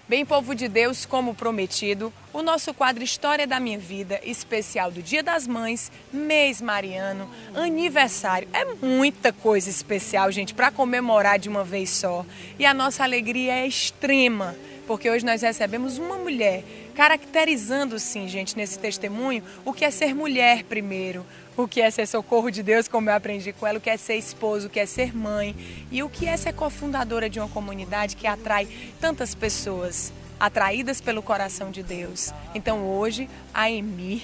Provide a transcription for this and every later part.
Bem, povo de Deus, como prometido, o nosso quadro História da Minha Vida, especial do Dia das Mães, mês mariano, aniversário. É muita coisa especial, gente, para comemorar de uma vez só. E a nossa alegria é extrema, porque hoje nós recebemos uma mulher, caracterizando, sim, gente, nesse testemunho, o que é ser mulher primeiro, o que é ser socorro de Deus, como eu aprendi com ela, o que é ser esposo, o que é ser mãe e o que é ser cofundadora de uma comunidade que atrai tantas pessoas atraídas pelo coração de Deus. Então hoje a Emir,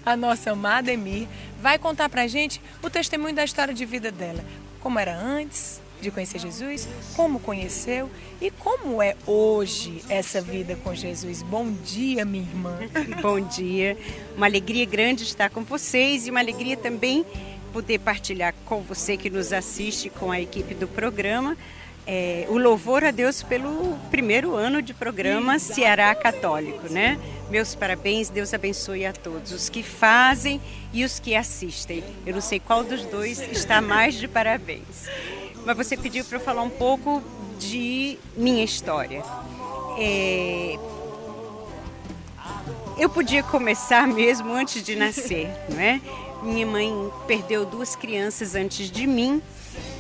a nossa amada Emir, vai contar pra gente o testemunho da história de vida dela, como era antes de conhecer Jesus, como conheceu e como é hoje essa vida com Jesus. Bom dia, minha irmã. Bom dia. Uma alegria grande estar com vocês e uma alegria também poder partilhar com você que nos assiste, com a equipe do programa, o louvor a Deus pelo primeiro ano de programa Ceará Católico, né? Meus parabéns, Deus abençoe a todos, os que fazem e os que assistem. Eu não sei qual dos dois está mais de parabéns. Mas você pediu para eu falar um pouco de minha história. Eu podia começar mesmo antes de nascer, não é? Minha mãe perdeu 2 crianças antes de mim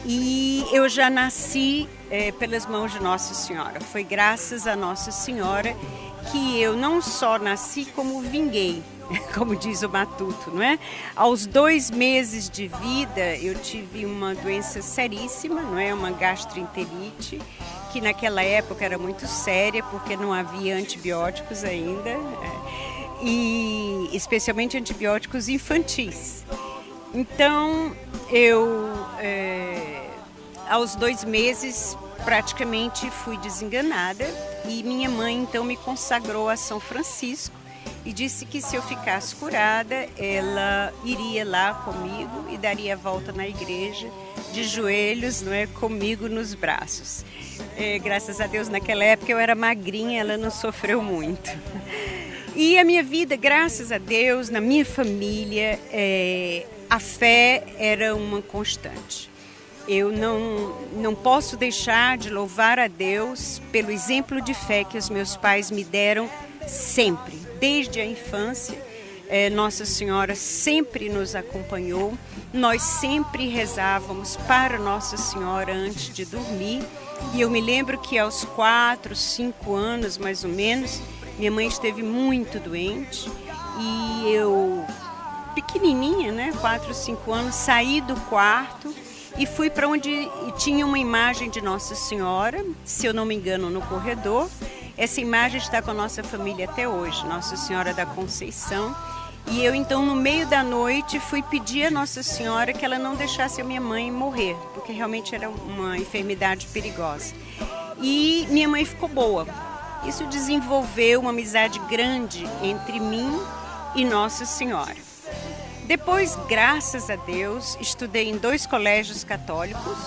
e eu já nasci pelas mãos de Nossa Senhora. Foi graças a Nossa Senhora que eu não só nasci, como vinguei, como diz o Matuto, não é? Aos 2 meses de vida eu tive uma doença seríssima, não é? Uma gastroenterite, que naquela época era muito séria, porque não havia antibióticos ainda, e especialmente antibióticos infantis. Então eu, aos 2 meses, praticamente fui desenganada e minha mãe então me consagrou a São Francisco e disse que se eu ficasse curada, ela iria lá comigo e daria a volta na igreja de joelhos, não é, comigo nos braços. Graças a Deus, naquela época eu era magrinha, ela não sofreu muito. E a minha vida, graças a Deus, na minha família, a fé era uma constante. Eu não posso deixar de louvar a Deus pelo exemplo de fé que os meus pais me deram sempre, desde a infância. Nossa Senhora sempre nos acompanhou, nós sempre rezávamos para Nossa Senhora antes de dormir. E eu me lembro que aos 4, 5 anos, mais ou menos, minha mãe esteve muito doente e eu, pequenininha, né, 4, 5 anos, saí do quarto e fui para onde tinha uma imagem de Nossa Senhora, se eu não me engano, no corredor. Essa imagem está com a nossa família até hoje, Nossa Senhora da Conceição. E eu então, no meio da noite, fui pedir a Nossa Senhora que ela não deixasse a minha mãe morrer, porque realmente era uma enfermidade perigosa. E minha mãe ficou boa. Isso desenvolveu uma amizade grande entre mim e Nossa Senhora. Depois, graças a Deus, estudei em 2 colégios católicos,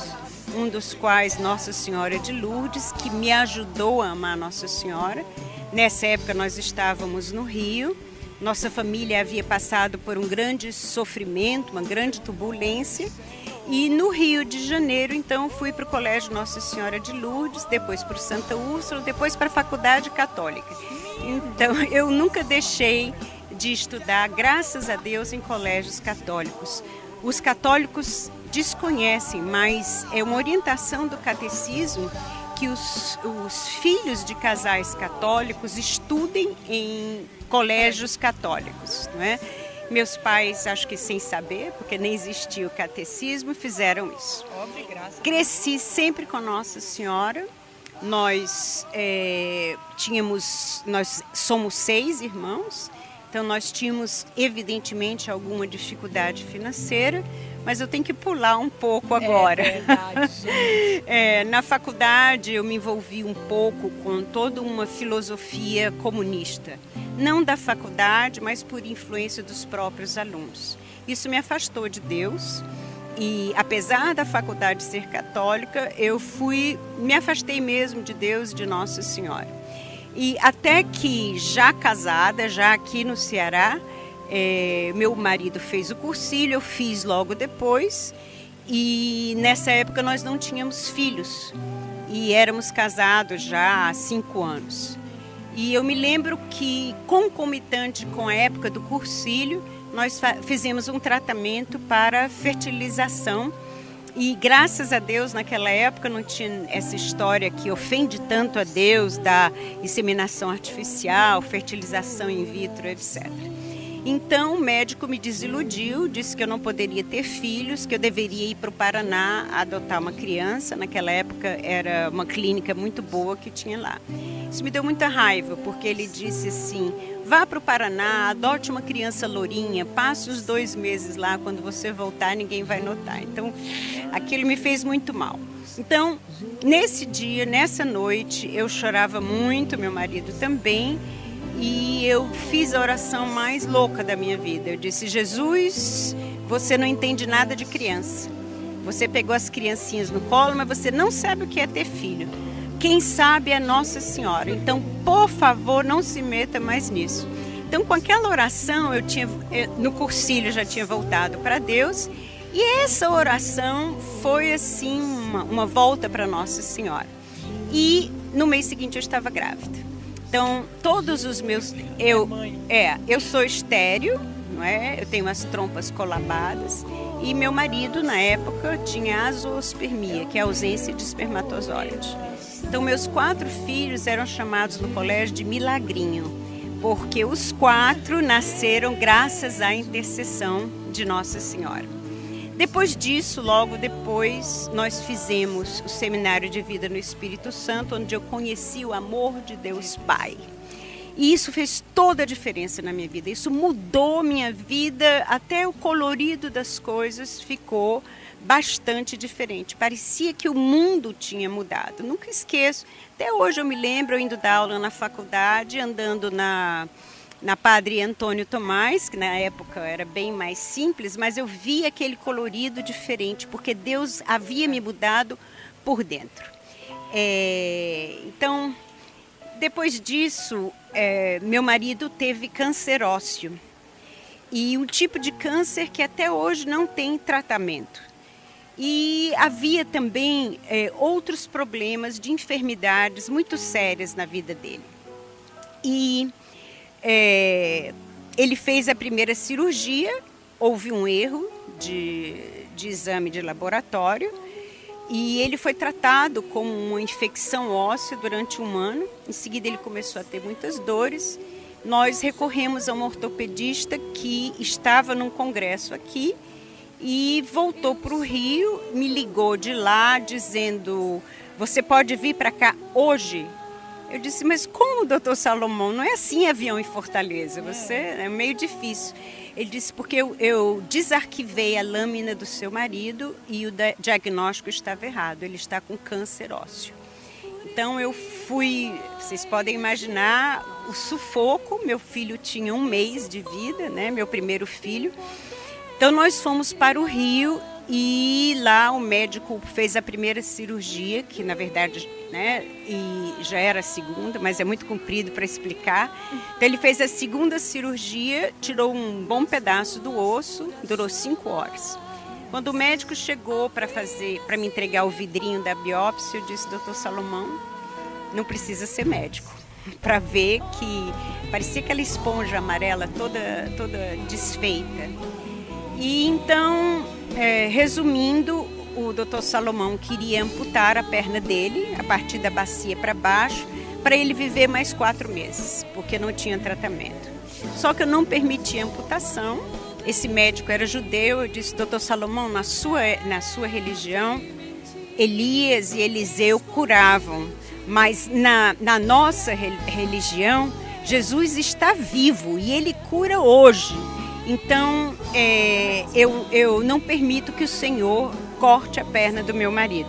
um dos quais Nossa Senhora de Lourdes, que me ajudou a amar Nossa Senhora. Nessa época nós estávamos no Rio, nossa família havia passado por um grande sofrimento, uma grande turbulência, e no Rio de Janeiro, então, fui para o Colégio Nossa Senhora de Lourdes, depois para o Santa Úrsula, depois para a Faculdade Católica. Então, eu nunca deixei de estudar, graças a Deus, em colégios católicos. Os católicos desconhecem, mas é uma orientação do catecismo que os filhos de casais católicos estudem em colégios católicos, não é? Meus pais, acho que sem saber, porque nem existia o catecismo, fizeram isso. Cresci sempre com Nossa Senhora. Nós somos 6 irmãos, então nós tínhamos evidentemente alguma dificuldade financeira, mas eu tenho que pular um pouco agora. É verdade. Na faculdade eu me envolvi um pouco com toda uma filosofia comunista. Não da faculdade, mas por influência dos próprios alunos. Isso me afastou de Deus e, apesar da faculdade ser católica, eu me afastei mesmo de Deus e de Nossa Senhora. E até que, já casada, já aqui no Ceará, meu marido fez o cursilho, eu fiz logo depois, e nessa época nós não tínhamos filhos e éramos casados já há 5 anos. E eu me lembro que, concomitante com a época do cursilho, nós fizemos um tratamento para fertilização. E graças a Deus, naquela época não tinha essa história que ofende tanto a Deus da inseminação artificial, fertilização in vitro, etc. Então o médico me desiludiu, disse que eu não poderia ter filhos, que eu deveria ir para o Paraná adotar uma criança. Naquela época era uma clínica muito boa que tinha lá. Isso me deu muita raiva, porque ele disse assim: vá para o Paraná, adote uma criança lourinha, passe os 2 meses lá, quando você voltar ninguém vai notar. Então aquilo me fez muito mal. Então nesse dia, nessa noite, eu chorava muito, meu marido também, e eu fiz a oração mais louca da minha vida. Eu disse: Jesus, você não entende nada de criança. Você pegou as criancinhas no colo, mas você não sabe o que é ter filho. Quem sabe é Nossa Senhora. Então, por favor, não se meta mais nisso. Então, com aquela oração, no cursilho já tinha voltado para Deus. E essa oração foi assim uma volta para Nossa Senhora. E no mês seguinte eu estava grávida. Então, todos os meus... Eu sou estéril, não é? Eu tenho as trompas colabadas. E meu marido, na época, tinha azoospermia, que é a ausência de espermatozoide. Então, meus 4 filhos eram chamados no colégio de milagrinho, porque os 4 nasceram graças à intercessão de Nossa Senhora. Depois disso, logo depois, nós fizemos o Seminário de Vida no Espírito Santo, onde eu conheci o amor de Deus Pai. E isso fez toda a diferença na minha vida. Isso mudou minha vida, até o colorido das coisas ficou bastante diferente. Parecia que o mundo tinha mudado. Nunca esqueço. Até hoje eu me lembro, eu indo dar aula na faculdade, andando na Padre Antônio Tomás, que na época era bem mais simples, mas eu vi aquele colorido diferente, porque Deus havia me mudado por dentro. Então, depois disso, meu marido teve câncer ósseo. E um tipo de câncer que até hoje não tem tratamento. E havia também outros problemas de enfermidades muito sérias na vida dele. E ele fez a primeira cirurgia, houve um erro de exame de laboratório e ele foi tratado com uma infecção óssea durante 1 ano. Em seguida ele começou a ter muitas dores. Nós recorremos a um ortopedista que estava num congresso aqui e voltou para o Rio, me ligou de lá dizendo: você pode vir para cá hoje? Eu disse: mas como, doutor Salomão? Não é assim avião em Fortaleza, é meio difícil. Ele disse: porque eu desarquivei a lâmina do seu marido e o diagnóstico estava errado, ele está com câncer ósseo. Então eu fui, vocês podem imaginar o sufoco, meu filho tinha 1 mês de vida, né, meu primeiro filho. Então nós fomos para o Rio e lá o médico fez a primeira cirurgia, que na verdade, né, e já era a segunda, mas é muito comprido para explicar. Então ele fez a segunda cirurgia, tirou um bom pedaço do osso, durou 5 horas. Quando o médico chegou para me entregar o vidrinho da biópsia, eu disse: doutor Salomão, não precisa ser médico para ver que parecia aquela esponja amarela toda desfeita. E então, resumindo, o doutor Salomão queria amputar a perna dele, a partir da bacia para baixo, para ele viver mais 4 meses, porque não tinha tratamento. Só que eu não permiti a amputação. Esse médico era judeu. Eu disse: doutor Salomão, na sua religião, Elias e Eliseu curavam, mas na nossa religião, Jesus está vivo e ele cura hoje. Então, eu não permito que o Senhor corte a perna do meu marido.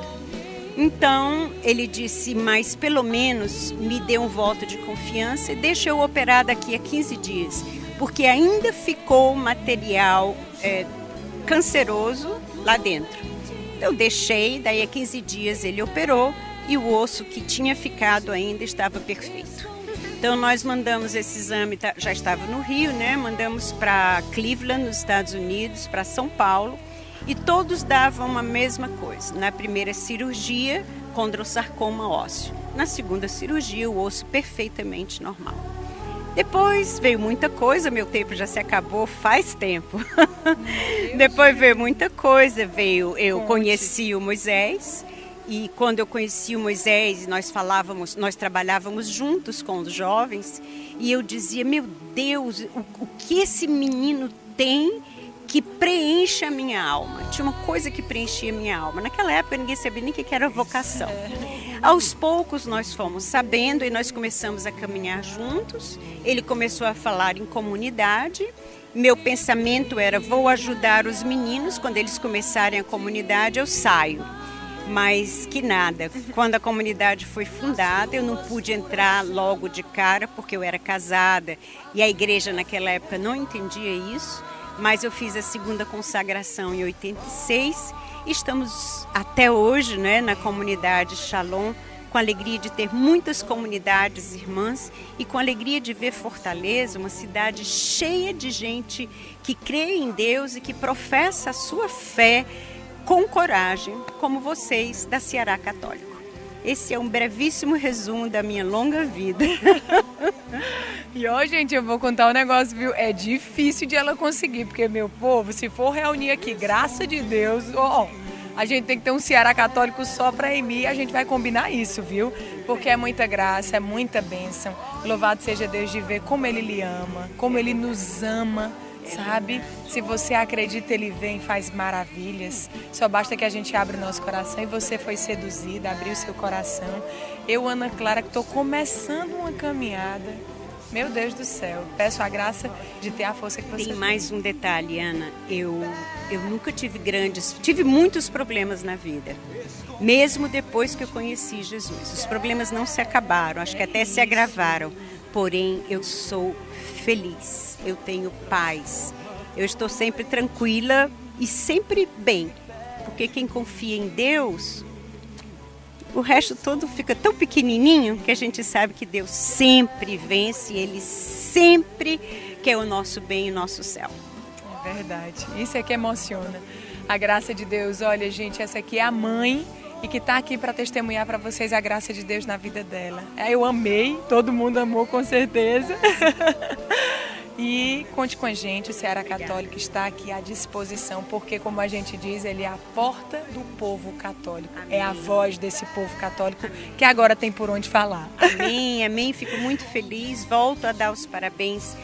Então, ele disse: mas pelo menos me dê um voto de confiança e deixa eu operar daqui a 15 dias, porque ainda ficou material canceroso lá dentro. Eu deixei, daí a 15 dias ele operou e o osso que tinha ficado ainda estava perfeito. Então nós mandamos esse exame, já estava no Rio, né? Mandamos para Cleveland, nos Estados Unidos, para São Paulo, e todos davam a mesma coisa. Na primeira cirurgia, condrossarcoma ósseo. na segunda cirurgia, o osso perfeitamente normal. Depois veio muita coisa, meu tempo já se acabou faz tempo. Depois veio muita coisa, eu conheci o Moisés, e quando eu conheci o Moisés, nós trabalhávamos juntos com os jovens, e eu dizia, meu Deus, o que esse menino tem que preenche a minha alma? Tinha uma coisa que preenchia a minha alma. Naquela época ninguém sabia nem o que era vocação. Aos poucos nós fomos sabendo e nós começamos a caminhar juntos. Ele começou a falar em comunidade. Meu pensamento era, vou ajudar os meninos, quando eles começarem a comunidade eu saio. Mas que nada, quando a comunidade foi fundada, eu não pude entrar logo de cara porque eu era casada e a igreja naquela época não entendia isso. Mas eu fiz a segunda consagração em 86 e estamos até hoje, né, na comunidade Shalom, com a alegria de ter muitas comunidades irmãs e com a alegria de ver Fortaleza, uma cidade cheia de gente que crê em Deus e que professa a sua fé com coragem, como vocês da Ceará Católico. Esse é um brevíssimo resumo da minha longa vida. E ó, gente, eu vou contar um negócio, viu? É difícil de ela conseguir, porque, meu povo, se for reunir aqui, graça de Deus, a gente tem que ter um Ceará Católico só para Emi, a gente vai combinar isso, viu? Porque é muita graça, é muita bênção. Louvado seja Deus de ver como Ele lhe ama, como Ele nos ama, sabe? Se você acredita, Ele vem e faz maravilhas. Só basta que a gente abra o nosso coração e você foi seduzida, abriu seu coração. Eu, Ana Clara, que estou começando uma caminhada. Meu Deus do céu, peço a graça de ter a força que você tem. Tem mais um detalhe, Ana. Eu nunca tive muitos problemas na vida. Mesmo depois que eu conheci Jesus. Os problemas não se acabaram, acho que até se agravaram. Porém, eu sou feliz, eu tenho paz. Eu estou sempre tranquila e sempre bem. Porque quem confia em Deus, o resto todo fica tão pequenininho que a gente sabe que Deus sempre vence, Ele sempre quer o nosso bem e o nosso céu. É verdade, isso é que emociona. A graça de Deus, olha gente, essa aqui é a mãe e que está aqui para testemunhar para vocês a graça de Deus na vida dela. Eu amei, todo mundo amou com certeza. E conte com a gente, o Ceará Católico está aqui à disposição, porque, como a gente diz, ele é a porta do povo católico. Amém. É a voz desse povo católico que agora tem por onde falar. Amém, amém. Fico muito feliz. Volto a dar os parabéns.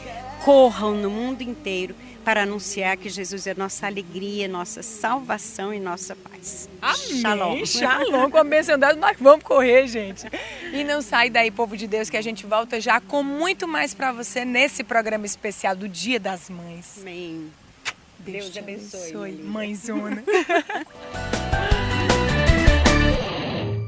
Corram no mundo inteiro para anunciar que Jesus é nossa alegria, nossa salvação e nossa paz. Amém. Shalom. Shalom, com a bênção dela, nós vamos correr, gente. E não sai daí, povo de Deus, que a gente volta já com muito mais para você nesse programa especial do Dia das Mães. Amém. Deus abençoe. Mãezona.